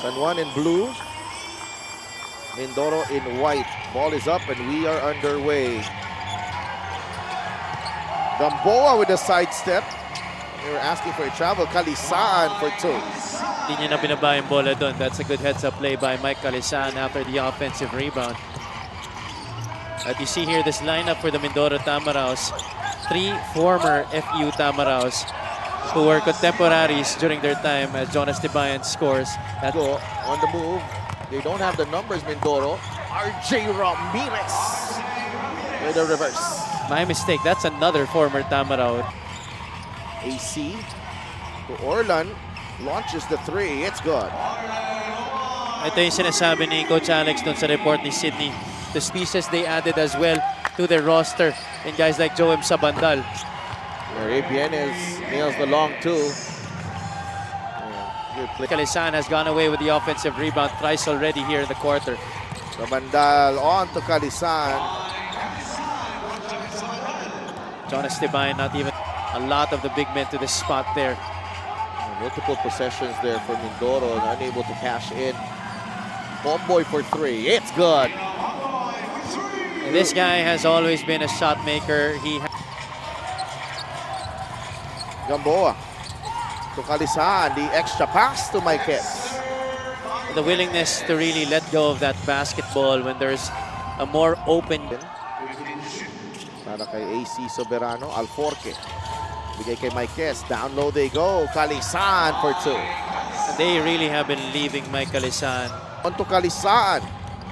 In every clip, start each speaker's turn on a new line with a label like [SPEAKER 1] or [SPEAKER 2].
[SPEAKER 1] San Juan in blue. Mindoro in white. Ball is up and we are underway. Gamboa with a sidestep. They were asking for a travel. Kalisaan for 2.
[SPEAKER 2] Hindi niya na binaba yung bola doon. That's a good heads-up play by Mike Kalisaan after the offensive rebound. At you see here this lineup for the Mindoro Tamaraws. 3 former FU Tamaraws who were contemporaries during their time as Jonas Tibayan scores.
[SPEAKER 1] That go on the move. They don't have the numbers, Mindoro. RJ Ramirez with a reverse.
[SPEAKER 2] My mistake. That's another former Tamaraw.
[SPEAKER 1] AC to Orlan. Launches the 3. It's good.
[SPEAKER 2] Ito yung sinasabi ni Coach Alex dun sa report ni Sydney. The pieces they added as well to their roster. And guys like Joem Sabandal.
[SPEAKER 1] Arabianes nails the long 2. Good play.
[SPEAKER 2] Kalisan has gone away with the offensive rebound thrice already here in the quarter.
[SPEAKER 1] Sabandal on to Kalisan.
[SPEAKER 2] Jonas Tibayan not even a lot of the big men to the spot there.
[SPEAKER 1] Multiple possessions there for Mindoro and unable to cash in. Bomboy for 3. It's good.
[SPEAKER 2] And this guy has always been a shot maker.
[SPEAKER 1] Gamboa to Kalisan. The extra pass to Marquez.
[SPEAKER 2] The willingness to really let go of that basketball when there's a more open.
[SPEAKER 1] Para kay AC Soberano. Alforque. Bigay kay Marquez. Down low they go. Kalisan for 2.
[SPEAKER 2] They really have been leaving Mike Kalisan.
[SPEAKER 1] On to Kalisan.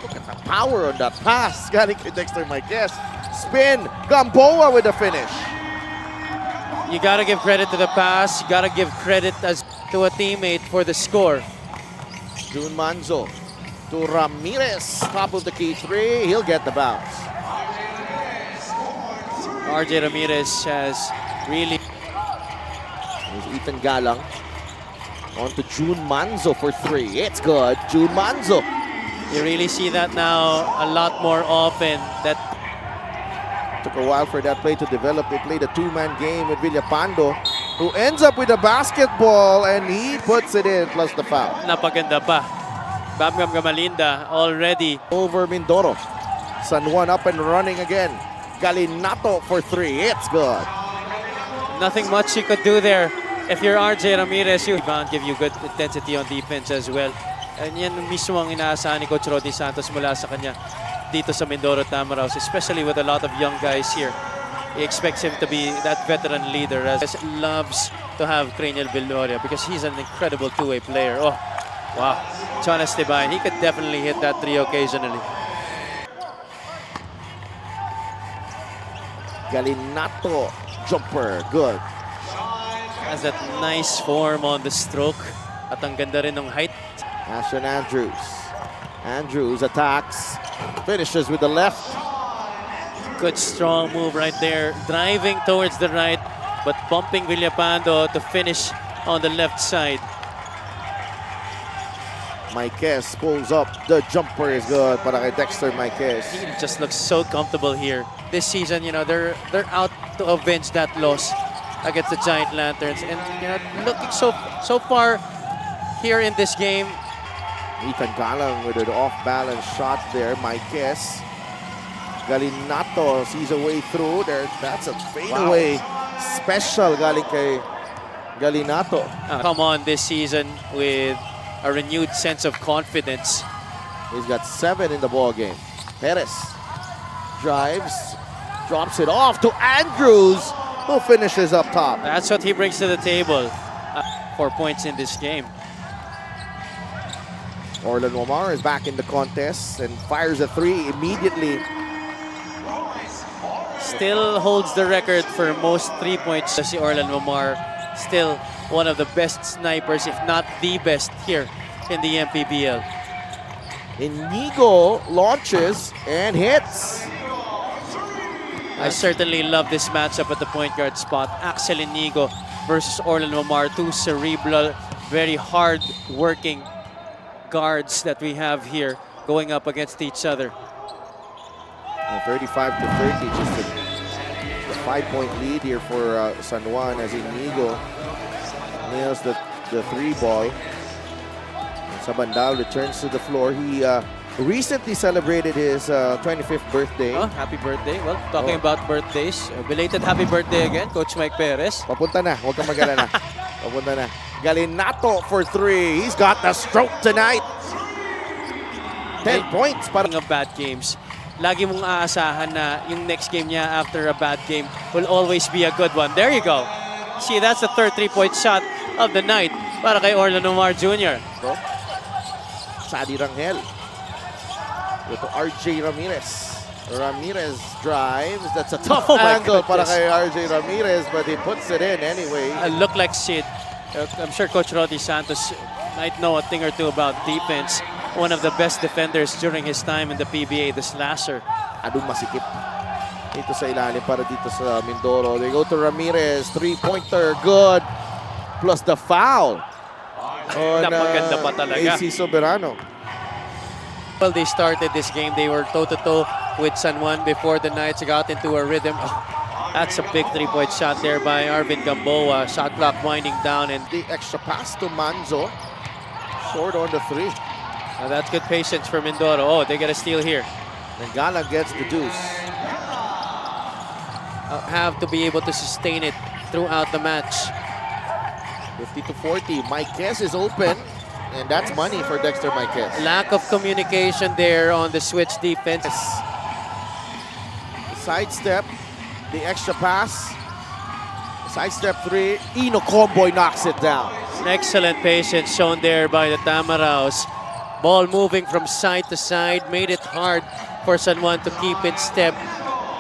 [SPEAKER 1] Look at the power on that pass. Galing kay Dexter Marquez. Spin. Gamboa with the finish.
[SPEAKER 2] You gotta give credit to the pass. You gotta give credit to a teammate for the score.
[SPEAKER 1] June Manzo to Ramirez. Top of the key 3. He'll get the bounce.
[SPEAKER 2] RJ Ramirez has really.
[SPEAKER 1] Here's Ethan Galang. On to June Manzo for 3. It's good. June Manzo.
[SPEAKER 2] You really see that now a lot more often. That
[SPEAKER 1] took a while for that play to develop. They played a 2-man game with Villapando, who ends up with a basketball and he puts it in plus the foul.
[SPEAKER 2] Napaganda pa. Bamgam Gamalinda already
[SPEAKER 1] Over Mindoro. San Juan up and running again. Galinato for 3. It's good.
[SPEAKER 2] nothing much you could do there. If you're RJ Ramirez, you can't give you good intensity on defense as well. And yan mismo ang inaasahan ni Coach Rodney Santos mula sa kanya dito sa Mindoro Tamaraws, especially with a lot of young guys here. He expects him to be that veteran leader as loves to have Cranial Villoria because he's an incredible two-way player. Oh, wow. Jonas Tibayan, he could definitely hit that three occasionally.
[SPEAKER 1] Galinato jumper, good.
[SPEAKER 2] Has that nice form on the stroke. At ang ganda rin ng height.
[SPEAKER 1] Ashton Andrews. Andrews attacks, finishes with the left.
[SPEAKER 2] Good strong move right there. Driving towards the right, but bumping Villapando to finish on the left side.
[SPEAKER 1] Marquez pulls up. The jumper is good para kay Dexter Marquez.
[SPEAKER 2] He just looks so comfortable here. This season, you know, they're out to avenge that loss against the Giant Lanterns, and you know, looking so far here in this game.
[SPEAKER 1] Ethan Galang with an off-balance shot there. Marquez. Galinato sees a way through there. That's a fadeaway special galing kay Galinato.
[SPEAKER 2] Come on this season with a renewed sense of confidence.
[SPEAKER 1] He's got 7 in the ball game. Perez drives, drops it off to Andrews, who finishes up top.
[SPEAKER 2] That's what he brings to the table. 4 points in this game.
[SPEAKER 1] Orlan Omar is back in the contest and fires a 3 immediately.
[SPEAKER 2] Still holds the record for most 3 points. Si Orlan Omar, still one of the best snipers, if not the best here in the MPBL.
[SPEAKER 1] Inigo launches and hits.
[SPEAKER 2] I certainly love this matchup at the point guard spot. Axel Inigo versus Orlan Omar, 2 cerebral, very hard-working guards that we have here going up against each other.
[SPEAKER 1] 35 to 30, just a 5-point lead here for San Juan as Inigo nails the 3 ball. Sabandal returns to the floor. He recently celebrated his 25th birthday.
[SPEAKER 2] Oh, happy birthday. Well, talking about birthdays, belated happy birthday again, Coach Mike Perez.
[SPEAKER 1] Papunta na, huwag kang mag-alala. Papunta na. Galinato for 3. He's got the stroke tonight. 10 points para
[SPEAKER 2] Of bad games. Lagi mong aasahan na yung next game niya after a bad game will always be a good one. There you go. See, that's the third 3-point shot of the night para kay Orlando Mar Jr.
[SPEAKER 1] Sadi Rangel. Ito RJ Ramirez. Ramirez drives. That's a tough
[SPEAKER 2] Oh my
[SPEAKER 1] angle para
[SPEAKER 2] goodness.
[SPEAKER 1] kay RJ Ramirez, but he puts it in anyway.
[SPEAKER 2] Look like Sid. I'm sure Coach Rodi Santos might know a thing or two about defense. One of the best defenders during his time in the PBA, the slasher.
[SPEAKER 1] Anong masikip dito sa ilalim para dito sa Mindoro. They go to Ramirez. 3-pointer. Good. Plus the foul on
[SPEAKER 2] Napaganda pa talaga.
[SPEAKER 1] AC Soberano.
[SPEAKER 2] Well, they started this game. They were toe-to-toe with San Juan before the Knights got into a rhythm. Oh, that's a big 3-point shot there by Arvin Gamboa. Shot clock winding down, and
[SPEAKER 1] The extra pass to Manzo. Short on the 3.
[SPEAKER 2] that's good patience for Mindoro. Oh, they get a steal here.
[SPEAKER 1] Nagala gets the deuce.
[SPEAKER 2] Have to be able to sustain it throughout the match.
[SPEAKER 1] 50-40. Marquez is open. And that's money for Dexter Marquez.
[SPEAKER 2] Lack of communication there on the switch defense.
[SPEAKER 1] Sidestep. The extra pass. Sidestep 3. Ino Comboy knocks it down.
[SPEAKER 2] An excellent patience shown there by the Tamaraws. Ball moving from side to side made it hard for San Juan to keep in step.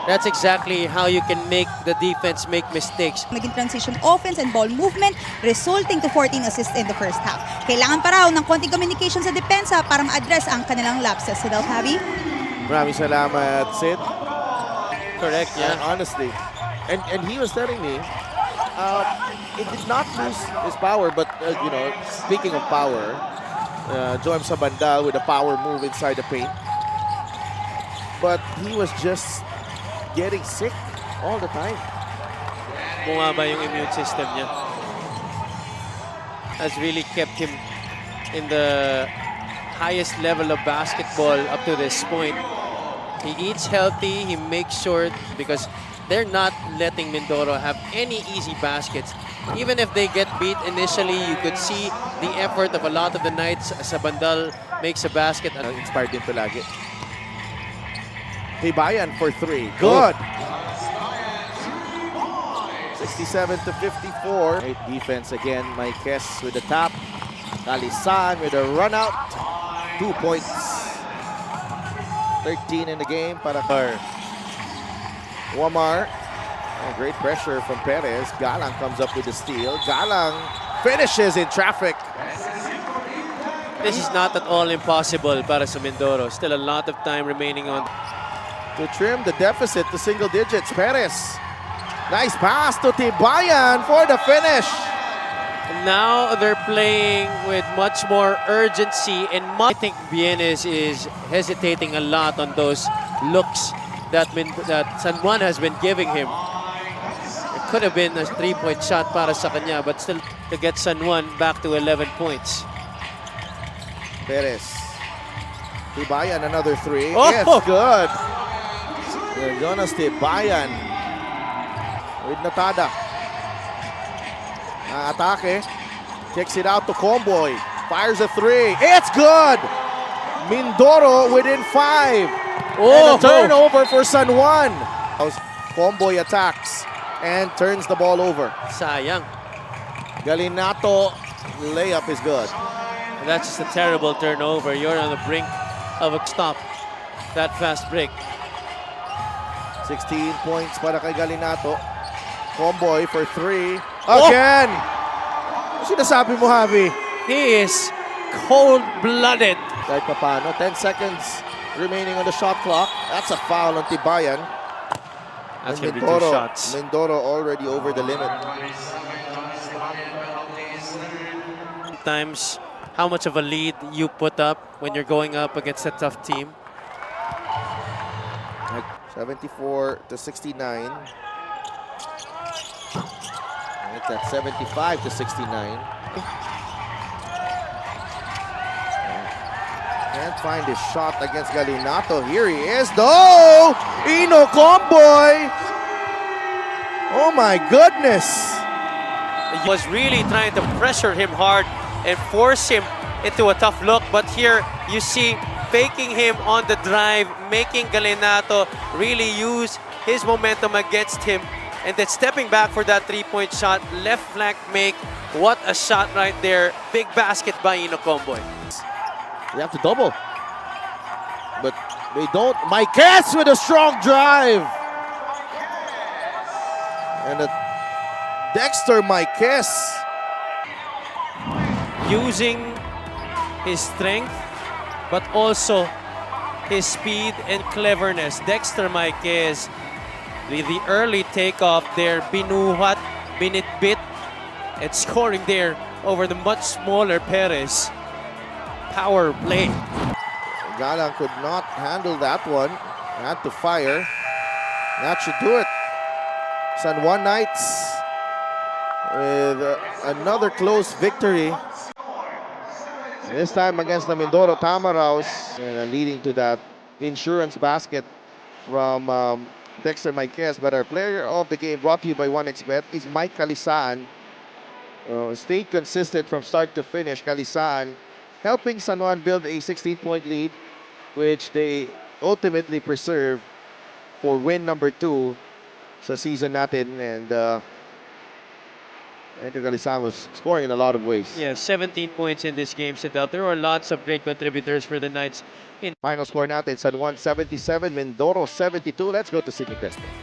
[SPEAKER 2] That's exactly how you can make the defense make mistakes.
[SPEAKER 3] Naging transition offense and ball movement, resulting to 14 assists in the first half. Kailangan pa raw ng konting communication sa depensa para ma-address ang kanilang lapses. Si Del Javi?
[SPEAKER 1] Maraming salamat, Sid.
[SPEAKER 2] Correct, yeah.
[SPEAKER 1] Honestly. And he was telling me, it did not lose his power, but, speaking of power, Joem Sabandal with a power move inside the paint. But he was just getting sick all the time.
[SPEAKER 2] Bumaba yung immune system niya. Has really kept him in the highest level of basketball up to this point. He eats healthy, he makes sure, because they're not letting Mindoro have any easy baskets. Even if they get beat initially, you could see the effort of a lot of the Knights. Sabandal makes a basket.
[SPEAKER 1] Inspired din to lagi. Tibayan for 3. Good. 67-54. Great defense again. Marquez with the tap. Calisan with a run out. 2 points. 13 in the game para Wamar. Oh, great pressure from Perez. Galang comes up with the steal. Galang finishes in traffic.
[SPEAKER 2] This is not at all impossible para sa Mindoro. Still a lot of time remaining on.
[SPEAKER 1] To trim the deficit to single digits. Perez. Nice pass to Tibayan for the finish.
[SPEAKER 2] Now they're playing with much more urgency, and I think Bienes is hesitating a lot on those looks that San Juan has been giving him. It could have been a 3-point shot para sa kanya, but still to get San Juan back to 11 points.
[SPEAKER 1] Perez. Tibayan, another 3.
[SPEAKER 2] Oh!
[SPEAKER 1] Yes, good. Jonas Tibayan with Natada. Atake. Kicks it out to Comboy. Fires a 3. It's good. Mindoro within 5.
[SPEAKER 2] Oh!
[SPEAKER 1] And a turnover for San Juan. Comboy attacks and turns the ball over.
[SPEAKER 2] Sayang.
[SPEAKER 1] Galinato layup is good.
[SPEAKER 2] That's just a terrible turnover. You're on the brink of a stop. That fast break.
[SPEAKER 1] 16 points para kay Galinato. Comboy for 3. Again! Ano sinasabi mo, Javi?
[SPEAKER 2] He is cold-blooded.
[SPEAKER 1] Kahit pa paano, 10 seconds remaining on the shot clock. That's a foul on Tibayan.
[SPEAKER 2] That's
[SPEAKER 1] And
[SPEAKER 2] going to be 2 shots.
[SPEAKER 1] Mindoro already over the limit.
[SPEAKER 2] Times how much of a lead you put up when you're going up against a tough team.
[SPEAKER 1] 74-69. It's at 75-69. Can't find his shot against Galinato. Here he is, though! Ino Comboy! Oh my goodness!
[SPEAKER 2] He was really trying to pressure him hard and force him into a tough look. But here you see faking him on the drive, making Galinato really use his momentum against him. And then stepping back for that three-point shot. Left flank make. What a shot right there. Big basket by Ino Comboy.
[SPEAKER 1] You have to double. But they don't. Marquez with a strong drive. And a Dexter Marquez.
[SPEAKER 2] Using his strength, but also his speed and cleverness. Dexter Marquez with the early takeoff there. Binuhat, binitbit, and scoring there over the much smaller Perez. Power play.
[SPEAKER 1] Galang could not handle that one. Had to fire. That should do it. San Juan Knights with another close victory. This time against the Mindoro Tamaraws. And leading to that insurance basket from Dexter Marquez. But our player of the game brought to you by 1xBet is Mike Calisan. Stayed consistent from start to finish. Calisan helping San Juan build a 16-point lead, which they ultimately preserve for win number 2 sa season natin. And Calisan was scoring in a lot of ways.
[SPEAKER 2] Yeah, 17 points in this game, Sidel. There were lots of great contributors for the Knights.
[SPEAKER 1] Final score natin, San Juan 77, Mindoro 72. Let's go to Sydney Crespo.